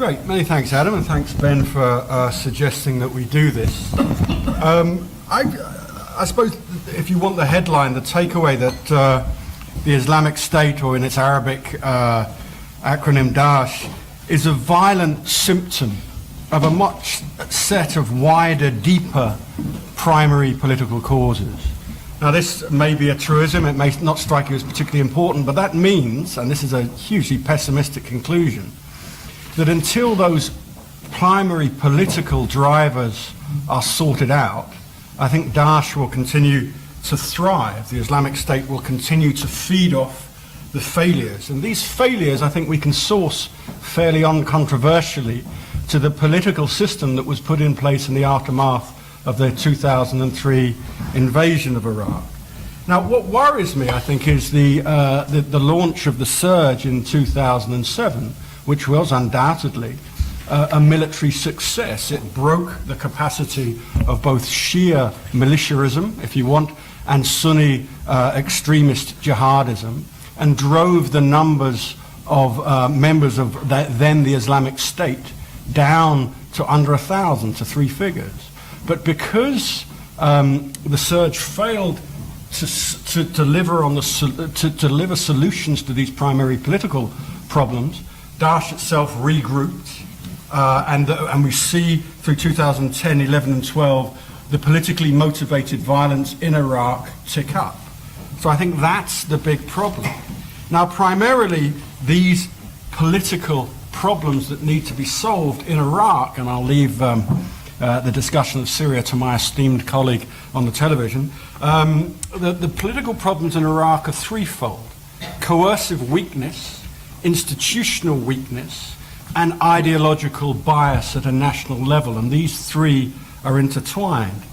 Great, many thanks, Adam, and thanks, Ben, for suggesting that we do this. I suppose if you want the headline, the takeaway that the Islamic State, or in its Arabic acronym Daesh, is a violent symptom of a much set of wider, deeper primary political causes. Now, this may be a truism, it may not strike you as particularly important, but that means, and this is a hugely pessimistic conclusion, that until those primary political drivers are sorted out, I think Daesh will continue to thrive. The Islamic State will continue to feed off the failures. And these failures, I think we can source fairly uncontroversially to the political system that was put in place in the aftermath of the 2003 invasion of Iraq. Now, what worries me, I think, is the launch of the surge in 2007, which was undoubtedly a military success. It broke the capacity of both Shia militiaism, if you want, and Sunni extremist jihadism, and drove the numbers of members of then the Islamic State down to under 1,000, to 3 figures. But because the surge failed to deliver solutions to these primary political problems, Daesh itself regrouped, and we see through 2010, 11 and 12 the politically motivated violence in Iraq tick up. So I think that's the big problem. Now, primarily these political problems that need to be solved in Iraq, and I'll leave the discussion of Syria to my esteemed colleague on the television, the political problems in Iraq are threefold: coercive weakness, institutional weakness, and ideological bias at a national level, and these three are intertwined.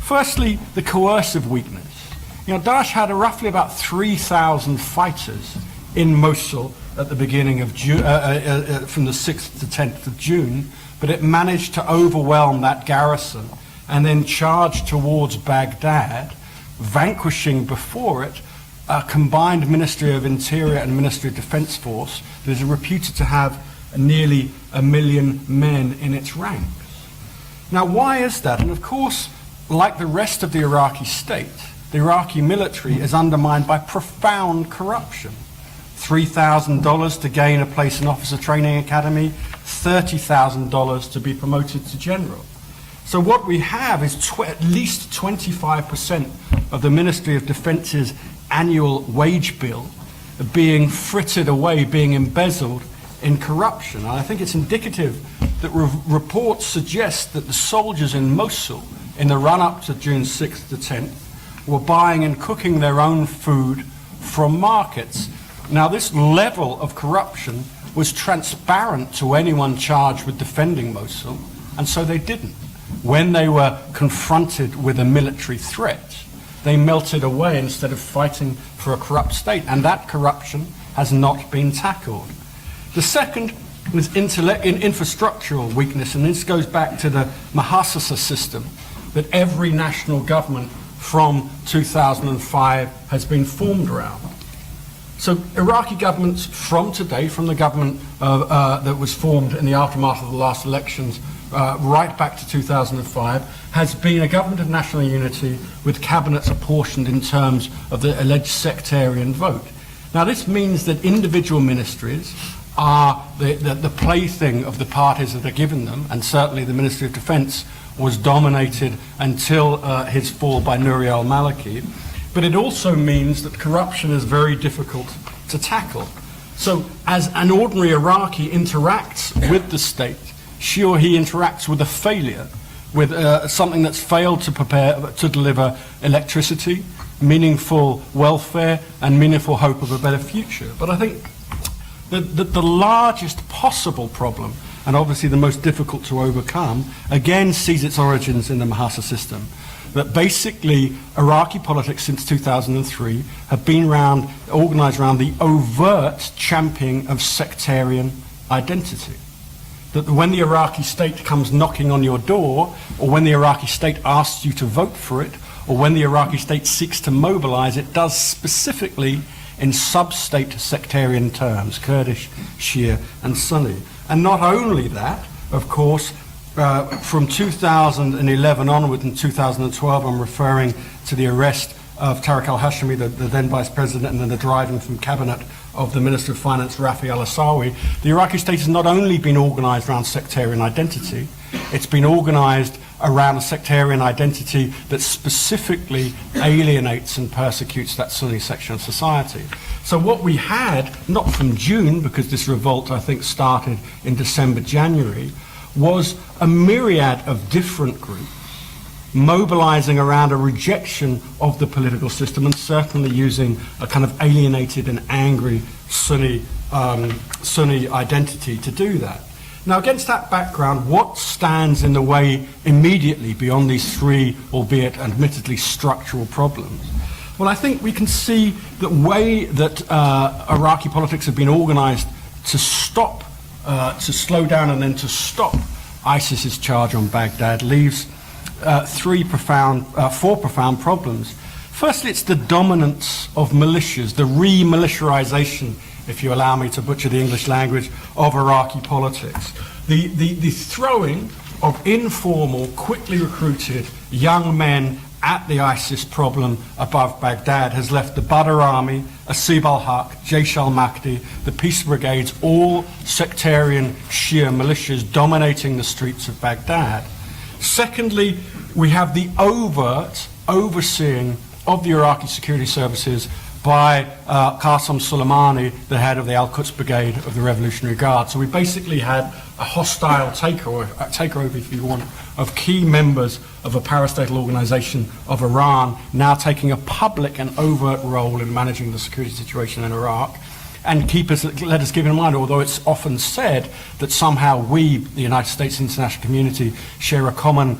Firstly, the coercive weakness. You know, Daesh had roughly about 3,000 fighters in Mosul at the beginning of June, from the 6th to 10th of June, but it managed to overwhelm that garrison and then charge towards Baghdad, vanquishing before it a combined Ministry of Interior and Ministry of Defense force that is reputed to have nearly 1 million men in its ranks. Now, why is that? And of course, like the rest of the Iraqi state, the Iraqi military is undermined by profound corruption. $3,000 to gain a place in officer training academy, $30,000 to be promoted to general. So what we have is at least 25% of the Ministry of Defence's annual wage bill being frittered away, being embezzled in corruption. And I think it's indicative that reports suggest that the soldiers in Mosul in the run-up to June 6th to 10th were buying and cooking their own food from markets. Now, this level of corruption was transparent to anyone charged with defending Mosul, and so they didn't. When they were confronted with a military threat, they melted away instead of fighting for a corrupt state, and that corruption has not been tackled. The second was infrastructural weakness, and this goes back to the Muhassasa system that every national government from 2005 has been formed around. So Iraqi governments from today, from the government that was formed in the aftermath of the last elections right back to 2005, has been a government of national unity with cabinets apportioned in terms of the alleged sectarian vote. Now, this means that individual ministries are the plaything of the parties that are given them, and certainly the Ministry of Defense was dominated until his fall by Nouri al-Maliki. But it also means that corruption is very difficult to tackle. So as an ordinary Iraqi interacts with the state, she or he interacts with a failure, with something that's failed to deliver electricity, meaningful welfare, and meaningful hope of a better future. But I think that the largest possible problem, and obviously the most difficult to overcome, again sees its origins in the Muhassasa system. That basically Iraqi politics since 2003 have been organised around the overt championing of sectarian identity. That when the Iraqi state comes knocking on your door, or when the Iraqi state asks you to vote for it, or when the Iraqi state seeks to mobilize, it does specifically in sub-state sectarian terms, Kurdish, Shia, and Sunni. And not only that, of course, from 2011 onward, in 2012, I'm referring to the arrest of Tariq al-Hashimi, the then Vice President, and then the driving from cabinet of the Minister of Finance, Rafi al-Asawi. The Iraqi state has not only been organised around sectarian identity, it's been organised around a sectarian identity that specifically alienates and persecutes that Sunni section of society. So what we had, not from June, because this revolt, I think, started in December, January, was a myriad of different groups mobilizing around a rejection of the political system, and certainly using a kind of alienated and angry Sunni identity to do that. Now, against that background, what stands in the way immediately beyond these three, albeit admittedly structural problems? Well, I think we can see the way that Iraqi politics have been organized to stop, to slow down and then to stop ISIS's charge on Baghdad leaves four profound problems. Firstly, it's the dominance of militias, the re-militarization, if you allow me to butcher the English language, of Iraqi politics. The throwing of informal, quickly recruited young men at the ISIS problem above Baghdad has left the Badr Army, Asib al-Haq, Jaish al-Mahdi, the Peace Brigades, all sectarian Shia militias dominating the streets of Baghdad. Secondly, we have the overt overseeing of the Iraqi security services by Qasem Soleimani, the head of the Al-Quds Brigade of the Revolutionary Guard. So we basically had a hostile takeover, if you want, of key members of a parastatal organization of Iran, now taking a public and overt role in managing the security situation in Iraq. And let us keep in mind, although it's often said that somehow we, the United States international community, share a common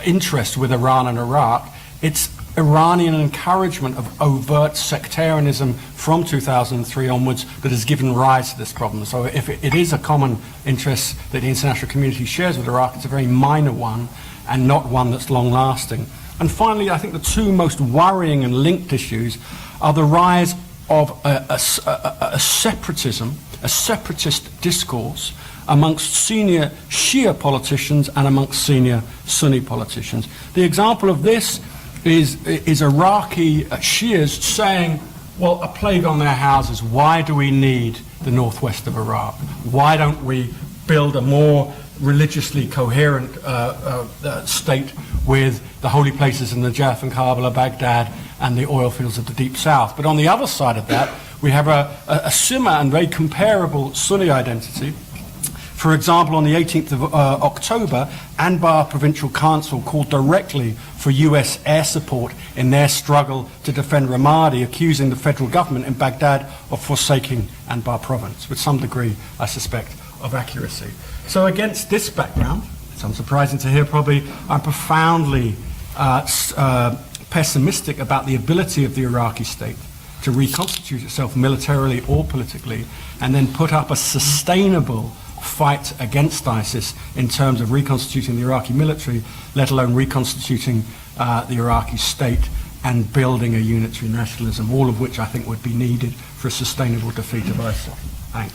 interest with Iran and Iraq, it's Iranian encouragement of overt sectarianism from 2003 onwards that has given rise to this problem. So if it is a common interest that the international community shares with Iraq, it's a very minor one and not one that's long-lasting. And finally, I think the two most worrying and linked issues are the rise of a separatism, a separatist discourse amongst senior Shia politicians and amongst senior Sunni politicians. The example of this is Iraqi Shias saying, well, a plague on their houses, why do we need the northwest of Iraq? Why don't we build a more religiously coherent state with the holy places in Najaf and Karbala, Baghdad, and the oil fields of the Deep South? But on the other side of that, we have a similar and very comparable Sunni identity. For example, on the 18th of October, Anbar Provincial Council called directly for US air support in their struggle to defend Ramadi, accusing the federal government in Baghdad of forsaking Anbar province, with some degree, I suspect, of accuracy. So against this background, it's unsurprising to hear probably, I'm profoundly pessimistic about the ability of the Iraqi state to reconstitute itself militarily or politically and then put up a sustainable fight against ISIS in terms of reconstituting the Iraqi military, let alone reconstituting the Iraqi state and building a unitary nationalism, all of which I think would be needed for a sustainable defeat of ISIL. Thanks.